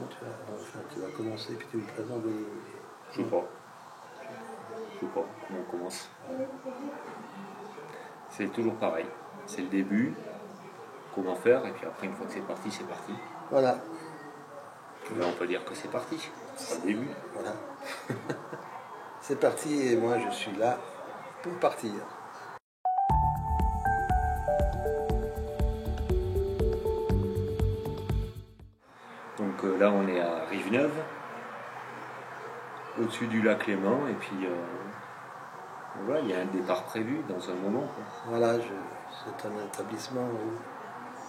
tu vas commencer puis tu me présentes de... Je sais pas. Comment on commence. C'est toujours pareil. C'est le début, comment faire, et puis après, une fois que c'est parti, c'est parti. Voilà. Là, on peut dire que c'est parti. C'est le début. Voilà. C'est parti et moi, je suis là pour partir. Donc là, on est à Rive-Neuve, au-dessus du lac Léman, et puis voilà, il y a un départ prévu dans un moment. Quoi. Voilà, c'est un établissement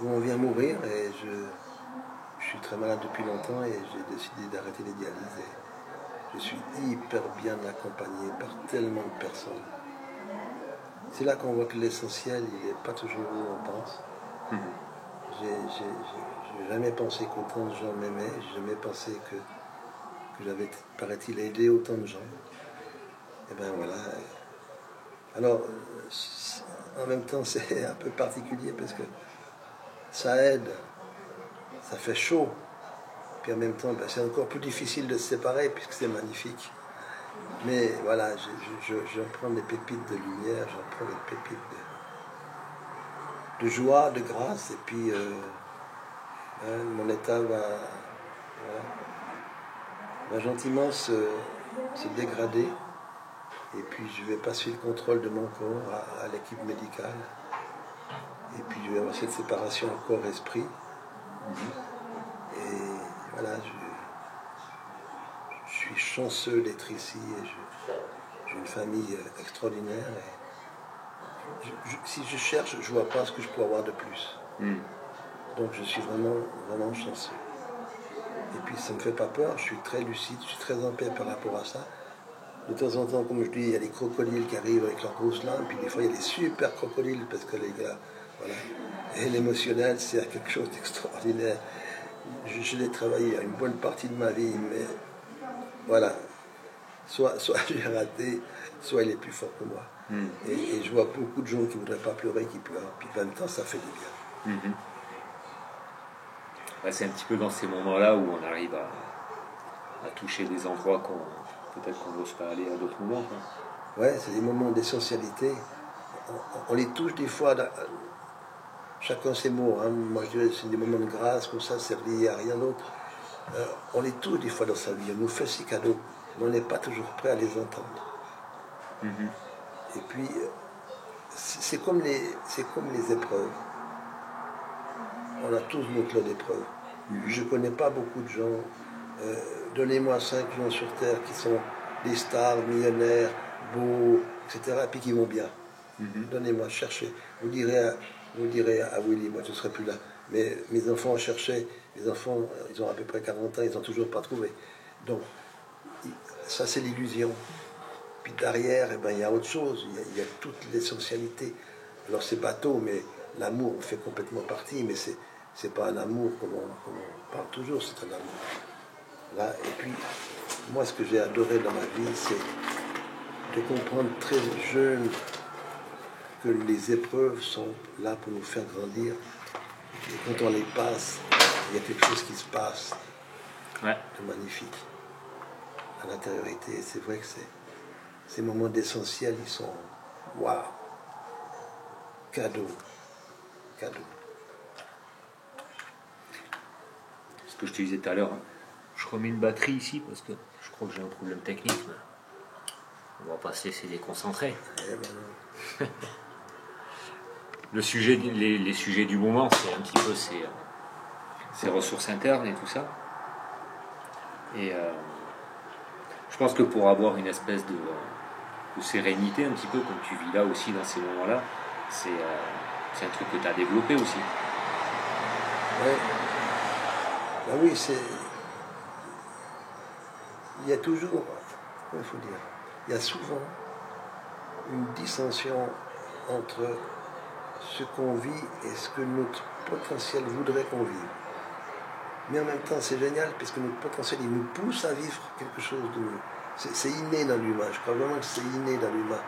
où on vient mourir et je suis très malade depuis longtemps et j'ai décidé d'arrêter les dialyses. Et je suis hyper bien accompagné par tellement de personnes. C'est là qu'on voit que l'essentiel, il n'est pas toujours où on pense. J'ai jamais pensé qu'autant de gens m'aimaient, j'ai jamais pensé que j'avais, paraît-il, aidé autant de gens. Et ben voilà. Alors, en même temps, c'est un peu particulier parce que ça aide, ça fait chaud. Puis en même temps, ben, c'est encore plus difficile de se séparer puisque c'est magnifique. Mais voilà, j'en prends des pépites de lumière, j'en prends des pépites de joie, de grâce. Et puis, mon état va gentiment se dégrader. Et puis, je vais passer le contrôle de mon corps à l'équipe médicale. Et puis, je vais avoir cette séparation corps-esprit. Et voilà, je suis chanceux d'être ici. Et j'ai une famille extraordinaire. Et si je cherche, je ne vois pas ce que je peux avoir de plus. Donc, je suis vraiment, vraiment chanceux. Et puis, ça ne me fait pas peur. Je suis très lucide, je suis très en paix par rapport à ça. De temps en temps, comme je dis, il y a des crocodiles qui arrivent avec leurs grosses lames, puis des fois il y a des super crocodiles, parce que les gars, voilà. Et l'émotionnel, c'est quelque chose d'extraordinaire. Je l'ai travaillé à une bonne partie de ma vie, mais voilà. Soit j'ai raté, soit il est plus fort que moi. Et je vois beaucoup de gens qui ne voudraient pas pleurer, qui pleurent. Puis en même temps, ça fait du bien. Ouais, c'est un petit peu dans ces moments-là où on arrive à toucher des endroits peut-être qu'on n'ose pas aller à d'autres moments. Quoi. Ouais, c'est des moments d'essentialité. On les touche des fois, chacun ses mots. Hein. Moi, je dirais c'est des moments de grâce, comme ça, c'est lié à rien d'autre. On les touche des fois dans sa vie, on nous fait ces cadeaux, mais on n'est pas toujours prêt à les entendre. Et puis, c'est comme les épreuves. On a tous notre lot d'épreuves. Je ne connais pas beaucoup de gens. Donnez-moi 5 gens sur Terre qui sont des stars, millionnaires, beaux, etc., et puis qui vont bien. Donnez-moi, cherchez. Vous direz à Willy, moi je ne serai plus là. Mais mes enfants ont cherché, mes enfants, ils ont à peu près 40 ans, ils n'ont toujours pas trouvé. Donc, ça c'est l'illusion. Puis derrière, eh ben, il y a autre chose, il y a toute l'essentialité. Alors c'est bateau, mais l'amour fait complètement partie, mais c'est pas un amour comme on parle toujours, c'est un amour. Là, et puis, moi, ce que j'ai adoré dans ma vie, c'est de comprendre très jeune que les épreuves sont là pour nous faire grandir. Et quand on les passe, il y a quelque chose qui se passe de magnifique à l'intériorité. Et c'est vrai que ces moments d'essentiel, ils sont waouh, cadeau. Ce que je te disais tout à l'heure, je remets une batterie ici parce que je crois que j'ai un problème technique. On va pas se laisser déconcentrer. Les sujets du moment, c'est un petit peu ces ressources internes et tout ça. Et je pense que pour avoir une espèce de sérénité, un petit peu comme tu vis là aussi dans ces moments-là, c'est un truc que tu as développé aussi. Ouais. Ben oui, il y a toujours, il faut dire, il y a souvent une dissension entre ce qu'on vit et ce que notre potentiel voudrait qu'on vive. Mais en même temps, c'est génial, puisque notre potentiel, il nous pousse à vivre quelque chose de mieux. C'est inné dans l'humain, je crois vraiment que c'est inné dans l'humain.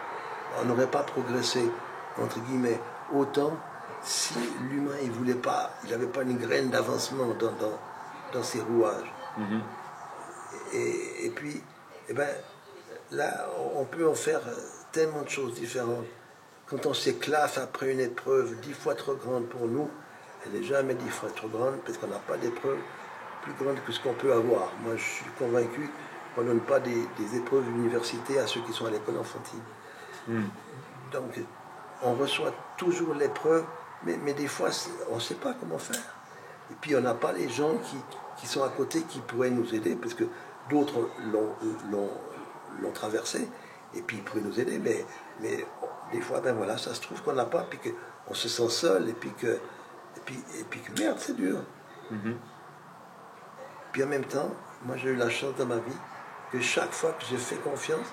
On n'aurait pas progressé, entre guillemets, autant si l'humain, il n'avait pas une graine d'avancement dans ses rouages. Mhm. Et puis, eh ben, là, on peut en faire tellement de choses différentes. Quand on s'éclate après une épreuve 10 fois trop grande pour nous, elle n'est jamais 10 fois trop grande parce qu'on n'a pas d'épreuve plus grande que ce qu'on peut avoir. Moi, je suis convaincu qu'on ne donne pas des épreuves d'université à ceux qui sont à l'école enfantine. Mhm. Donc, on reçoit toujours l'épreuve, mais des fois, on ne sait pas comment faire. Et puis, on n'a pas les gens qui sont à côté qui pourraient nous aider, parce que d'autres l'ont traversé, et puis ils pourraient nous aider, mais des fois, ben voilà, ça se trouve qu'on n'a pas, puis qu'on se sent seul, et puis que merde, c'est dur. Mhm. Puis en même temps, moi j'ai eu la chance dans ma vie que chaque fois que j'ai fait confiance,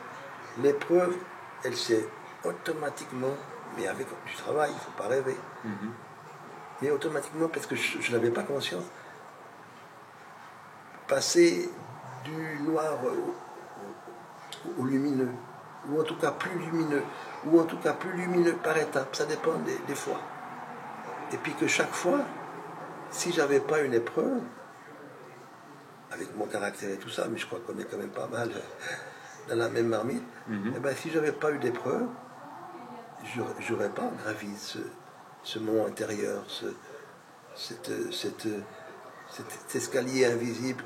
l'épreuve, elle s'est automatiquement, mais avec du travail, il ne faut pas rêver, Mhm. mais automatiquement, parce que je n'avais pas conscience, passer du noir au lumineux, ou en tout cas plus lumineux, ou en tout cas plus lumineux par étapes, ça dépend des fois. Et puis que chaque fois, si j'avais pas une épreuve, avec mon caractère et tout ça, mais je crois qu'on est quand même pas mal dans la même marmite, Mhm. et ben si j'avais pas eu d'épreuve, j'aurais pas gravi ce mont intérieur, cet escalier invisible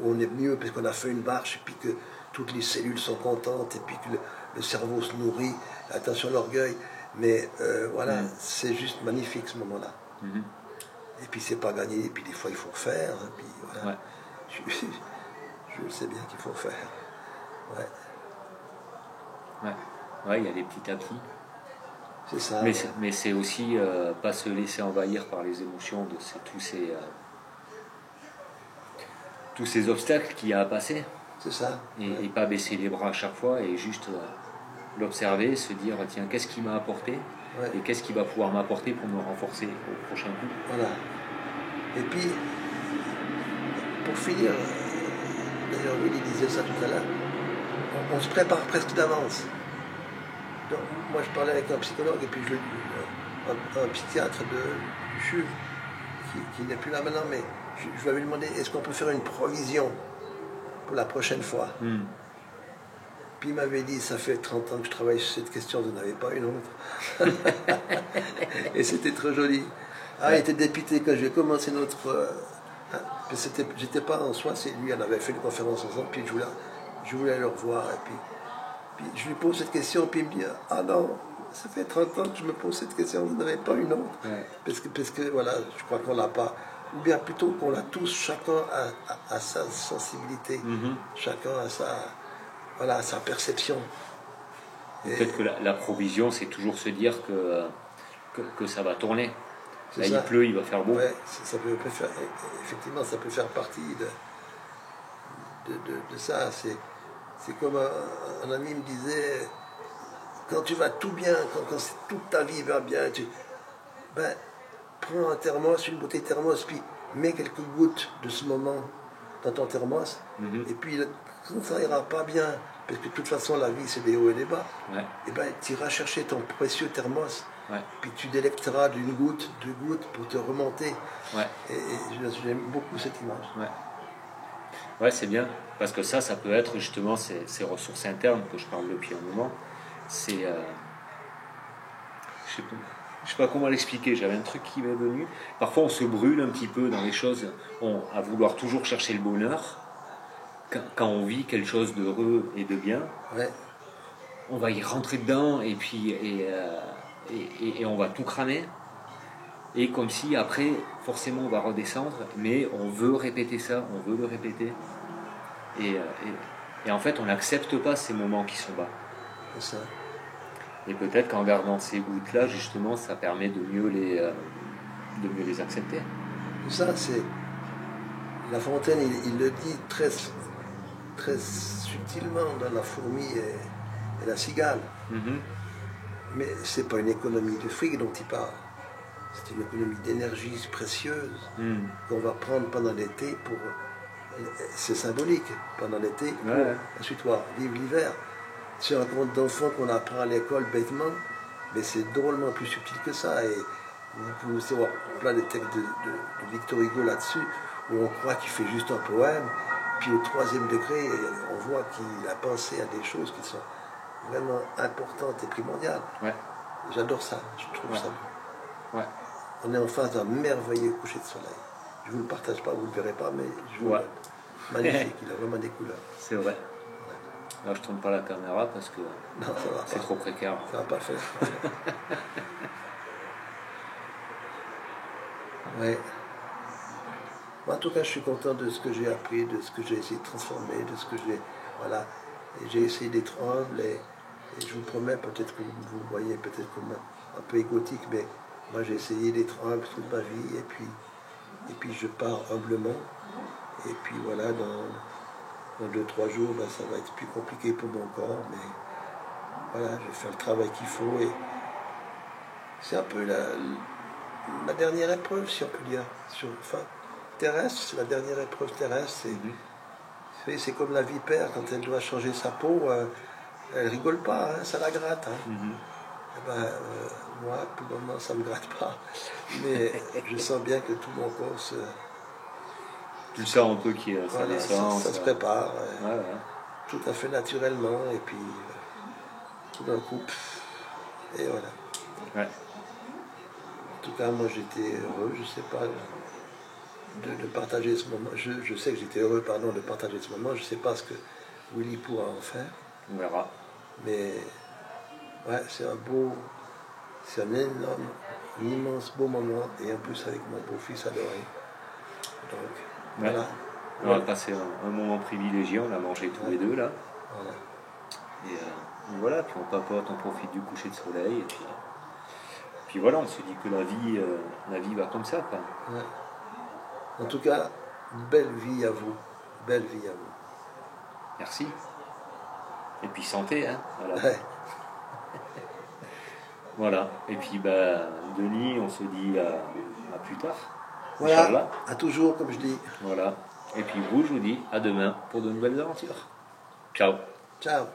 où on est mieux parce qu'on a fait une marche et puis que toutes les cellules sont contentes et puis que le cerveau se nourrit. Attention à l'orgueil, mais voilà, c'est juste magnifique ce moment-là. Mhm. Et puis c'est pas gagné, et puis des fois il faut faire, et puis voilà. Ouais. Je sais bien qu'il faut faire. Ouais, Ouais. Ouais, il y a des petits à petits. c'est ça. Mais Ouais. c'est aussi pas se laisser envahir par les émotions de tous ces obstacles qu'il y a à passer. C'est ça. Et pas baisser les bras à chaque fois et juste l'observer, se dire tiens, qu'est-ce qui m'a apporté Ouais. et qu'est-ce qui va pouvoir m'apporter pour me renforcer au prochain coup. Voilà. Et puis, pour finir, d'ailleurs Willy disait ça tout à l'heure, on se prépare presque d'avance. Donc, moi je parlais avec un psychologue et puis un psychiatre du CHUV qui n'est plus là maintenant, mais je lui avais demandé est-ce qu'on peut faire une provision pour la prochaine fois. Puis il m'avait dit ça fait 30 ans que je travaille sur cette question, vous n'en avez pas une autre. Et c'était trop joli. Ah, il était dépité quand j'ai commencé notre. J'étais pas en soi, c'est lui, on avait fait une conférence ensemble, puis je voulais le revoir. Et puis je lui pose cette question, puis il me dit ah non, ça fait 30 ans que je me pose cette question, vous n'avez pas une autre. Ouais. Parce que voilà, je crois qu'on l'a pas. Ou bien plutôt qu'on l'a tous, chacun a sa sensibilité, chacun a sa perception. Peut-être que la provision, c'est toujours se dire que ça va tourner. Là, Ça. il pleut, il va faire beau. Ouais, effectivement, ça peut faire partie de ça. C'est comme un ami me disait, quand tu vas tout bien, quand toute ta vie va bien, prends un thermos, une bouteille de thermos, puis mets quelques gouttes de ce moment dans ton thermos, et puis quand ça ira pas bien, parce que de toute façon la vie c'est des hauts et des bas, Ouais. et tu iras chercher ton précieux thermos, Ouais. puis tu délecteras d'une goutte, 2 gouttes pour te remonter. Ouais. Et j'aime beaucoup cette image. Ouais. Ouais, c'est bien, parce que ça peut être justement ces ressources internes que je parle depuis un moment. C'est. Je sais pas comment l'expliquer, j'avais un truc qui m'est venu. Parfois, on se brûle un petit peu dans les choses, à vouloir toujours chercher le bonheur. Quand on vit quelque chose d'heureux et de bien, Ouais, on va y rentrer dedans et puis et on va tout cramer. Et comme si après, forcément, on va redescendre, mais on veut répéter ça, on veut le répéter. Et en fait, on n'accepte pas ces moments qui sont bas. c'est ça. Et peut-être qu'en gardant ces gouttes-là, justement, ça permet de mieux les accepter. Ça, c'est. La Fontaine, il le dit très, très subtilement dans La fourmi et la cigale. Mais c'est pas une économie de fric dont il parle. C'est une économie d'énergie précieuse qu'on va prendre pendant l'été pour. C'est symbolique, pendant l'été, pour ensuite vivre l'hiver. C'est un conte d'enfant qu'on apprend à l'école bêtement, mais c'est drôlement plus subtil que ça. Et vous pouvez voir plein de textes de Victor Hugo là-dessus, où on croit qu'il fait juste un poème, puis au troisième degré, on voit qu'il a pensé à des choses qui sont vraiment importantes et primordiales. Ouais. J'adore ça, je trouve Ouais. ça beau. Ouais. On est en face d'un merveilleux coucher de soleil. Je ne vous le partage pas, vous ne le verrez pas, mais je vous Ouais. le donne. Magnifique, il a vraiment des couleurs. C'est vrai. Là, je tourne pas la caméra parce que Non, ça va c'est pas. trop précaire. Ça va pas le faire. Ouais. En tout cas, je suis content de ce que j'ai appris, de ce que j'ai essayé de transformer, de ce que j'ai. Voilà. Et j'ai essayé d'être humble et je vous promets, peut-être que vous le voyez peut-être comme un peu égotique, mais moi j'ai essayé d'être humble toute ma vie et puis je pars humblement. Et puis voilà, dans 2-3 jours, ben, ça va être plus compliqué pour mon corps, mais voilà, je vais faire le travail qu'il faut et c'est un peu ma dernière épreuve, si on peut dire. Enfin, terrestre, c'est la dernière épreuve terrestre. C'est comme la vipère, quand elle doit changer sa peau, elle rigole pas, hein, ça la gratte. Hein. Eh ben, moi, pour le moment, ça ne me gratte pas. Mais je sens bien que tout mon corps se. Tu sens un peu qu'il ça Voilà, descend. ça se prépare, Ouais. tout à fait naturellement, et puis tout d'un coup, et voilà. Ouais. En tout cas, moi j'étais heureux, je sais pas, de partager ce moment. Je sais que j'étais heureux, pardon, de partager ce moment. Je sais pas ce que Willy pourra en faire, On verra. mais ouais, c'est un énorme, un immense beau moment, et en plus avec mon beau-fils adoré. Donc, Ouais. voilà. On a passé un moment privilégié, on a mangé tous les deux là. Voilà. Et voilà, puis on papote, on profite du coucher de soleil. Et puis voilà, on se dit que la vie va comme ça, quoi. Ouais. En tout cas, belle vie à vous. Belle vie à vous. Merci. Et puis santé, hein. Voilà. Ouais. Voilà. Et puis Denis, on se dit à plus tard. Voilà, Inch'Allah. à toujours, comme je dis. Voilà. Et puis vous, je vous dis à demain pour de nouvelles aventures. Ciao. Ciao.